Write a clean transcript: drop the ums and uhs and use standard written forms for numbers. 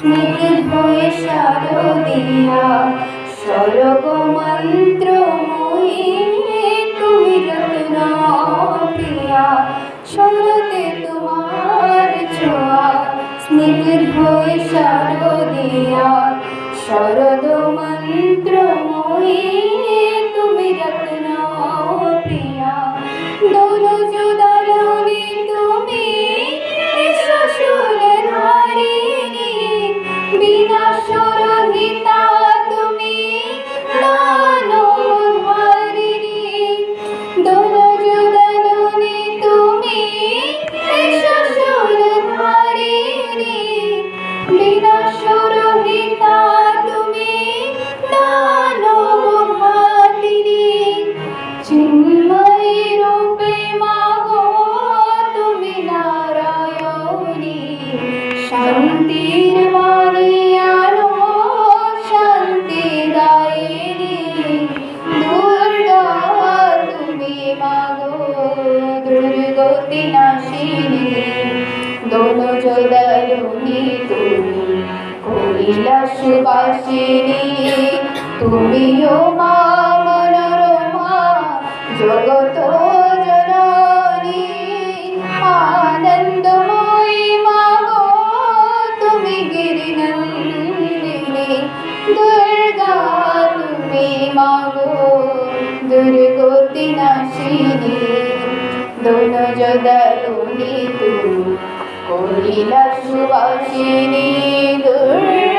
স্মৃতির হয়ে শারদিয়া স্বর্গ মন্ত্রময়ী তুমি রত্ন প্রিয়া শরতে তোমার ছোঁয়া স্মৃতির হয়ে শারদিয়া শরদ মন্ত্রময়ী তুমি রত্ন প্রিয়া দোলো জুদালনি তুমি শ্বশুরের হারিণী বিনাশ রহিতা তুমি দানবহারিণী দোলো জুদালনি তুমি শ্বশুরের হারিণী বিনাশ রহিতা তুমি দানবহারিণী চিন্ময়ী রূপে মাগো তুমি নারায়ণী শান্তির বাণী আলো শান্তি দায়িনী দুর্গা তুমি মাগো দুর্গতি নাশিনী দোলো জয়দারুণী তুমি কৈলাসবাসিনী তুমিও মা মনোরমা জগত জননী আনন্দময়ী মাগো তুমি গিরিনন্দিনী দুর্গা তুমি মাগো দুর্গতি নাশিনী দোলো জয়দারুণী তুমি কৈলাসবাসিনী দুর্গা